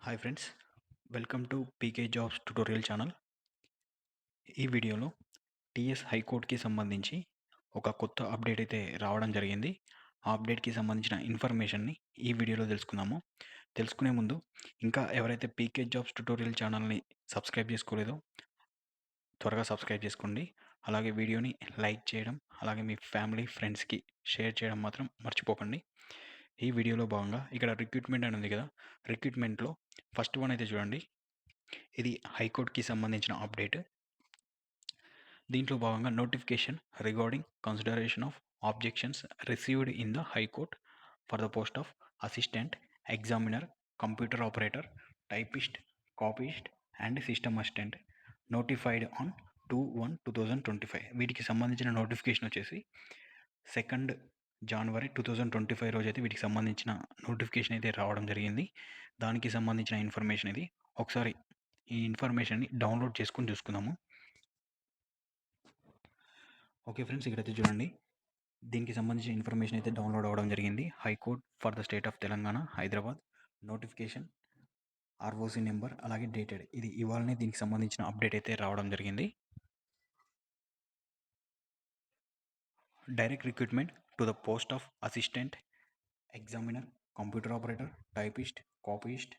Hi friends, welcome to PK jobs tutorial channel. ఈ వీడియోలో TS హైకోర్టుకి సంబంధించి ఒక కొత్త అప్డేట్ అయితే రావడం జరిగింది. ఆ అప్డేట్కి సంబంధించిన ఇన్ఫర్మేషన్ని ఈ వీడియోలో తెలుసుకుందాము. తెలుసుకునే ముందు ఇంకా ఎవరైతే పీకే జాబ్స్ ట్యుటోరియల్ ఛానల్ని సబ్స్క్రైబ్ చేసుకోలేదో త్వరగా సబ్స్క్రైబ్ చేసుకోండి. అలాగే వీడియోని లైక్ చేయడం, అలాగే మీ ఫ్యామిలీ ఫ్రెండ్స్కి షేర్ చేయడం మాత్రం మర్చిపోకండి. ఈ వీడియోలో భాగంగా ఇక్కడ రిక్రూట్మెంట్ అని ఉంది కదా, రిక్రూట్మెంట్లో ఫస్ట్ వన్ అయితే చూడండి. ఇది హైకోర్టుకి సంబంధించిన అప్డేట్. దీంట్లో భాగంగా notification regarding consideration of objections received in the high court for the post of assistant examiner, computer operator, typist, copyist and system assistant notified on 2/1/2025. వీటికి సంబంధించిన నోటిఫికేషన్ వచ్చేసి 2nd January 2025 రోజు అయితే వీటికి సంబంధించిన నోటిఫికేషన్ అయితే రావడం జరిగింది. దానికి సంబంధించిన ఇన్ఫర్మేషన్ ఇది. ఒకసారి ఈ ఇన్ఫర్మేషన్ని డౌన్లోడ్ చేసుకొని చూసుకుందాము. ఓకే ఫ్రెండ్స్, ఇక్కడైతే చూడండి, దీనికి సంబంధించిన ఇన్ఫర్మేషన్ అయితే డౌన్లోడ్ అవ్వడం జరిగింది. High court for the state of Telangana Hyderabad notification ROC number అలాగే డేటెడ్. ఇది ఇవాళనే దీనికి సంబంధించిన అప్డేట్ అయితే రావడం జరిగింది. Direct recruitment to the post of assistant examiner, computer operator, typist, copyist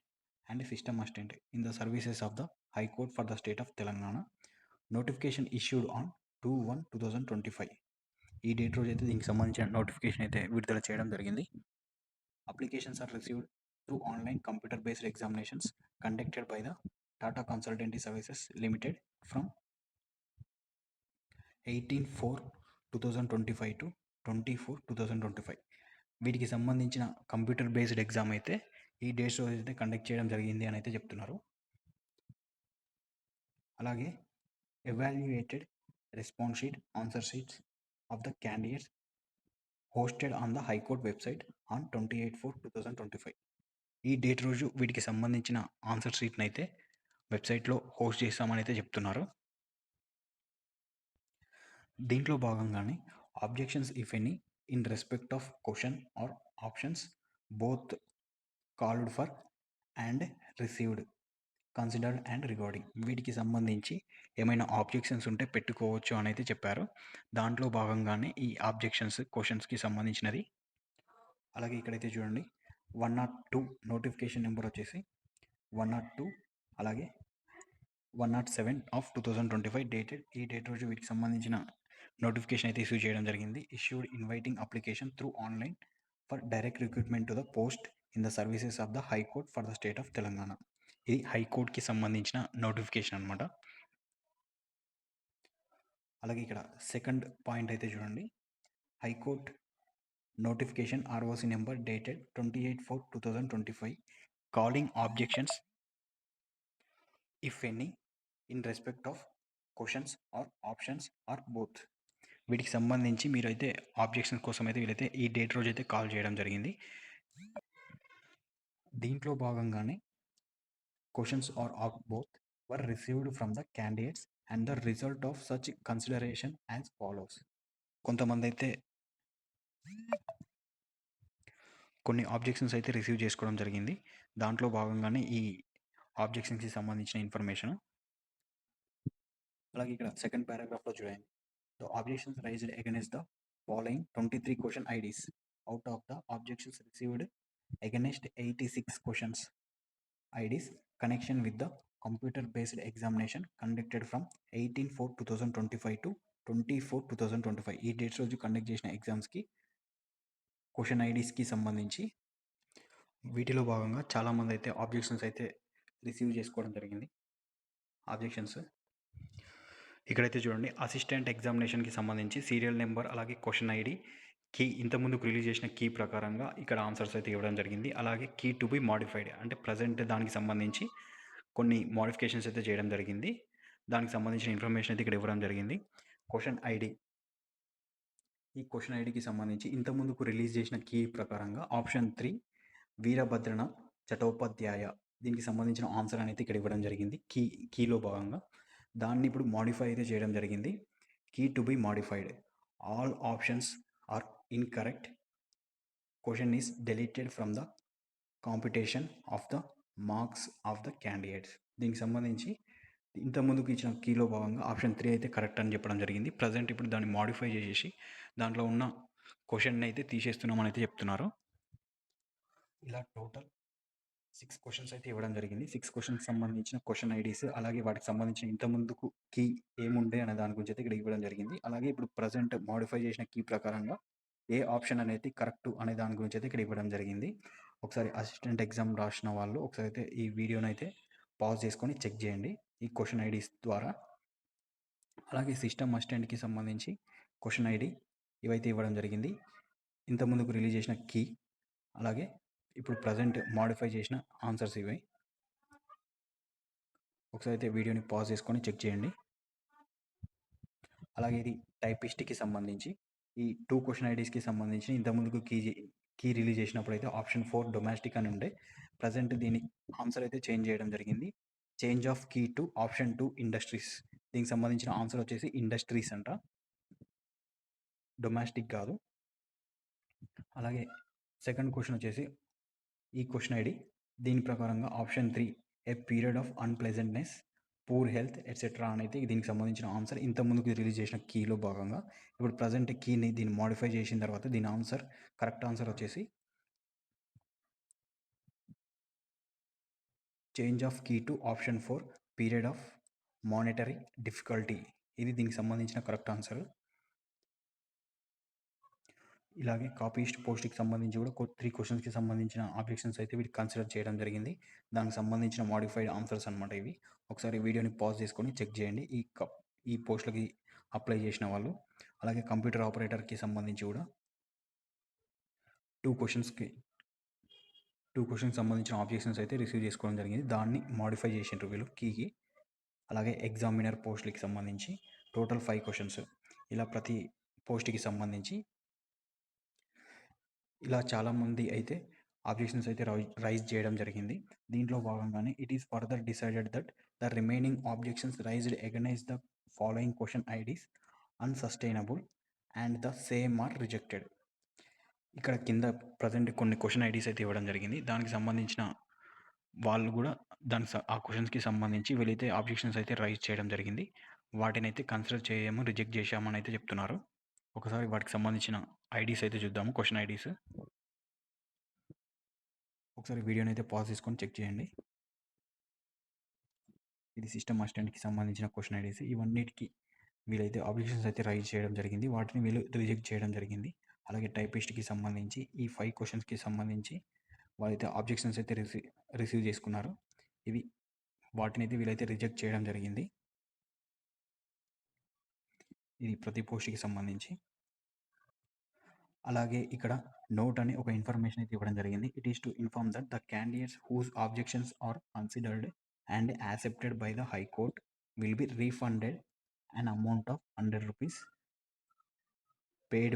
and system assistant in the services of the high court for the state of Telangana. Notification issued on 2/1/2025. ఈ date రోజు అయితే దీనికి సంబంధించిన నోటిఫికేషన్ అయితే విడుదల చేయడం జరిగింది. Applications are received through online computer based examinations conducted by the Tata Consultancy Services Limited from 18/4/2025 to 20/4/2025. వీటికి సంబంధించిన కంప్యూటర్ బేస్డ్ ఎగ్జామ్ అయితే ఈ డేట్స్ రోజు అయితే కండక్ట్ చేయడం జరిగింది అని అయితే చెప్తున్నారు. అలాగే evaluated response sheet, answer sheets of the candidates hosted on the high court website on 28/4/2025. ఈ డేట్ రోజు వీటికి సంబంధించిన ఆన్సర్ షీట్ని అయితే వెబ్సైట్లో హోస్ట్ చేస్తామని అయితే చెప్తున్నారు. దీంట్లో భాగంగానే objections if any in respect of question or options both called for and received, considered and regarding. వీటికి సంబంధించి ఏమైనా ఆబ్జెక్షన్స్ ఉంటే పెట్టుకోవచ్చు అని అయితే చెప్పారు. దాంట్లో భాగంగానే ఈ ఆబ్జెక్షన్స్ క్వశ్చన్స్కి సంబంధించినది. అలాగే ఇక్కడైతే చూడండి, 102 నోటిఫికేషన్ నెంబర్ వచ్చేసి 102, అలాగే 107/2025 డేటెడ్. ఈ డేట్ రోజు వీటికి సంబంధించిన నోటిఫికేషన్ అయితే ఇష్యూ చేయడం జరిగింది. Issued inviting application through online for direct recruitment to the post in the services of the high court for the state of Telangana. ఇది హైకోర్ట్కి సంబంధించిన నోటిఫికేషన్ అనమాట. అలాగే ఇక్కడ సెకండ్ పాయింట్ అయితే చూడండి, high court notification ROC number dated 28/4/2025 calling objections if any in respect of questions or options or both. వీటికి సంబంధించి మీరైతే ఆబ్జెక్షన్ కోసం అయితే వీళ్ళైతే ఈ డేట్ రోజు అయితే కాల్ చేయడం జరిగింది. దీంట్లో భాగంగానే questions or both were received from the candidates and the result of such consideration as follows. కొంతమంది అయితే కొన్ని ఆబ్జెక్షన్స్ అయితే రిసీవ్ చేసుకోవడం జరిగింది. దాంట్లో భాగంగానే ఈ ఆబ్జెక్షన్స్కి సంబంధించిన ఇన్ఫర్మేషన్. అలాగే ఇక్కడ సెకండ్ పారాగ్రాఫ్లో చూడండి, the objections raised against the following 23 question IDs out of the objections received against 86 questions IDs connection with the computer based examination conducted from 18/4/2025 to 24/2025. ఈ డేట్స్ రోజు కండక్ట్ చేసిన ఎగ్జామ్స్కి క్వశ్చన్ ఐడీస్కి సంబంధించి వీటిలో భాగంగా చాలామంది అయితే ఆబ్జెక్షన్స్ అయితే రిసీవ్ చేసుకోవడం జరిగింది. ఆబ్జెక్షన్స్ ఇక్కడైతే చూడండి, అసిస్టెంట్ ఎగ్జామినేషన్కి సంబంధించి సీరియల్ నెంబర్ అలాగే క్వశ్చన్ ఐడి కీ ఇంతకుముందుకు రిలీజ్ చేసిన కీ ప్రకారంగా ఇక్కడ ఆన్సర్స్ అయితే ఇవ్వడం జరిగింది. అలాగే కీ టు బి మాడిఫైడ్ అంటే ప్రజెంట్ దానికి సంబంధించి కొన్ని మోడిఫికేషన్స్ అయితే చేయడం జరిగింది. దానికి సంబంధించిన ఇన్ఫర్మేషన్ అయితే ఇక్కడ ఇవ్వడం జరిగింది. క్వశ్చన్ ఐడి, ఈ క్వశ్చన్ ఐడికి సంబంధించి ఇంతకుముందుకు రిలీజ్ చేసిన కీ ప్రకారంగా ఆప్షన్ 3 వీరభద్రన చటోపాధ్యాయ, దీనికి సంబంధించిన ఆన్సర్ అనేది ఇక్కడ ఇవ్వడం జరిగింది. కీలో భాగంగా దాన్ని ఇప్పుడు మాడిఫై అయితే చేయడం జరిగింది. Key to be modified, all options are incorrect, question is deleted from the competition of the marks of the candidates. దీనికి సంబంధించి ఇంతకుముందుకు ఇచ్చిన కీలో భాగంగా ఆప్షన్ 3 అయితే కరెక్ట్ అని చెప్పడం జరిగింది. ప్రజెంట్ ఇప్పుడు దాన్ని మోడిఫై చేసేసి దాంట్లో ఉన్న క్వశ్చన్ అయితే తీసేస్తున్నామని అయితే చెప్తున్నారు. ఇలా టోటల్ 6 క్వశ్చన్స్ అయితే ఇవ్వడం జరిగింది. 6 క్వశ్చన్కి సంబంధించిన క్వశ్చన్ ఐడీస్, అలాగే వాటికి సంబంధించిన ఇంతకుముందుకు కీ ఏముండే అనే దాని గురించి అయితే ఇక్కడ ఇవ్వడం జరిగింది. అలాగే ఇప్పుడు ప్రజెంట్ మోడిఫై చేసిన కీ ప్రకారంగా ఏ ఆప్షన్ అనేది కరెక్ట్ అనే దాని గురించి అయితే ఇక్కడ ఇవ్వడం జరిగింది. ఒకసారి అసిస్టెంట్ ఎగ్జామ్ రాసిన వాళ్ళు ఒకసారి అయితే ఈ వీడియోని అయితే పాజ్ చేసుకొని చెక్ చేయండి ఈ క్వశ్చన్ ఐడీస్ ద్వారా. అలాగే సిస్టమ్ అసిస్టెంట్కి సంబంధించి క్వశ్చన్ ఐడి ఇవైతే ఇవ్వడం జరిగింది. ఇంతకుముందుకు రిలీజ్ చేసిన కీ, అలాగే ఇప్పుడు ప్రజెంట్ మోడిఫై చేసిన ఆన్సర్స్ ఇవి. ఒకసారి అయితే వీడియోని పాజ్ చేసుకొని చెక్ చేయండి. అలాగే ఇది టైపిస్ట్కి సంబంధించి ఈ 2 క్వశ్చన్ ఐడీస్కి సంబంధించి ఇంతకుముందుకు కీ రిలీజ్ చేసినప్పుడు అయితే ఆప్షన్ 4 డొమెస్టిక్ అని ఉండే. ప్రజెంట్ దీని ఆన్సర్ అయితే చేంజ్ చేయడం జరిగింది. Change of key to option 2 industries. దీనికి సంబంధించిన ఆన్సర్ వచ్చేసి ఇండస్ట్రీస్ అంట, డొమెస్టిక్ కాదు. అలాగే సెకండ్ క్వశ్చన్ వచ్చేసి ఈ క్వశ్చన్ ఐడి దీని ప్రకారంగా option 3 a period of unpleasantness, poor health etcetera అనేది దీనికి సంబంధించిన ఆన్సర్. ఇంతకుముందుకు రిలీజ్ చేసిన కీలో భాగంగా ఇప్పుడు ప్రజెంట్ కీని దీన్ని మోడిఫై చేసిన తర్వాత దీని ఆన్సర్ కరెక్ట్ ఆన్సర్ వచ్చేసి change of key to option 4 period of monetary difficulty. ఇది దీనికి సంబంధించిన కరెక్ట్ ఆన్సర్. ఇలాగే కాపీస్ట్ పోస్ట్కి సంబంధించి కూడా 3 క్వశ్చన్స్కి సంబంధించిన ఆబ్జెక్షన్స్ అయితే వీటికి కన్సిడర్ చేయడం జరిగింది. దానికి సంబంధించిన మోడిఫైడ్ ఆన్సర్స్ అనమాట ఇవి. ఒకసారి వీడియోని పాజ్ చేసుకొని చెక్ చేయండి ఈ పోస్టులకి అప్లై చేసిన వాళ్ళు. అలాగే కంప్యూటర్ ఆపరేటర్కి సంబంధించి కూడా 2 క్వశ్చన్స్కి సంబంధించిన ఆబ్జెక్షన్స్ అయితే రిసీవ్ చేసుకోవడం జరిగింది. దాన్ని మోడిఫై చేసిండ్రు వీళ్ళు కీకి. అలాగే ఎగ్జామినర్ పోస్టులకి సంబంధించి టోటల్ 5 క్వశ్చన్స్. ఇలా ప్రతి పోస్ట్కి సంబంధించి ఇలా చాలామంది అయితే ఆబ్జెక్షన్స్ అయితే రైజ్ చేయడం జరిగింది. దీంట్లో భాగంగానే it is further decided that the remaining objections raised against the following question IDs unsustainable and the same are rejected. ఇక్కడ కింద ప్రజెంట్ కొన్ని క్వశ్చన్ ఐడీస్ అయితే ఇవ్వడం జరిగింది. దానికి సంబంధించిన వాళ్ళు కూడా ఆ క్వశ్చన్స్కి సంబంధించి వీళ్ళైతే ఆబ్జెక్షన్స్ అయితే రైజ్ చేయడం జరిగింది. వాటిని అయితే కన్సిడర్ చేయము, రిజెక్ట్ చేశామని అయితే చెప్తున్నారు. ఒకసారి వాటికి సంబంధించిన ఐడీస్ అయితే చూద్దాము, క్వశ్చన్ ఐడీస్. ఒకసారి వీడియోని అయితే పాజ్ చేసుకొని చెక్ చేయండి. ఇది సిస్టమ్ అసిస్టెంట్కి సంబంధించిన క్వశ్చన్ ఐడీస్. ఇవన్నిటికీ వీళ్ళైతే ఆబ్జెక్షన్స్ అయితే రైజ్ చేయడం జరిగింది. వాటిని వీళ్ళు రిజెక్ట్ చేయడం జరిగింది. అలాగే టైపిస్ట్కి సంబంధించి ఈ 5 క్వశ్చన్స్కి సంబంధించి వాళ్ళైతే ఆబ్జెక్షన్స్ అయితే రిసీవ్ చేసుకున్నారు. వాటిని అయితే వీళ్ళైతే రిజెక్ట్ చేయడం జరిగింది. ఇది ప్రతి పోస్ట్కి సంబంధించి. అలాగే ఇక్కడ నోట్ అని ఒక ఇన్ఫర్మేషన్ అయితే ఇవ్వడం జరిగింది. It is to inform that the candidates whose objections are considered and accepted by the High Court will be refunded an amount of 100 rupees paid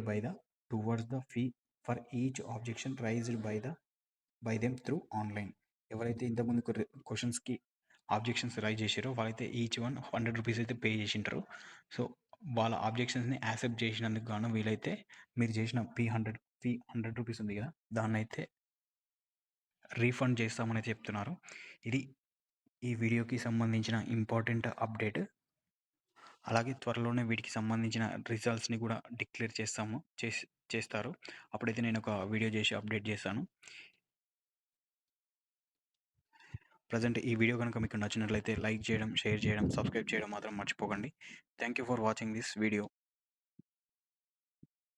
towards the fee for each objection raised by them through online. ఎవరైతే ఇంతకుముందు క్వశ్చన్స్కి objections rise చేశారో వాళ్ళైతే each one 100 rupees అయితే pay చేసింటారు. So వాళ్ళ ఆబ్జెక్షన్స్ని accept చేసినందుకు గాను వీలైతే మీరు చేసిన ఫీ 100 రూపీస్ ఉంది కదా, దాన్ని అయితే రీఫండ్ చేస్తామని అయితే చెప్తున్నారు. ఇది ఈ వీడియోకి సంబంధించిన ఇంపార్టెంట్ అప్డేట్. అలాగే త్వరలోనే వీటికి సంబంధించిన రిజల్ట్స్ని కూడా డిక్లేర్ చేస్తారు. అప్పుడైతే నేను ఒక వీడియో చేసి అప్డేట్ చేస్తాను. ప్రజెంట్ ఈ వీడియో కనుక మీకు నచ్చినట్లయితే లైక్ చేయడం, షేర్ చేయడం, సబ్స్క్రైబ్ చేయడం మాత్రం మర్చిపోకండి. Thank you for watching this video.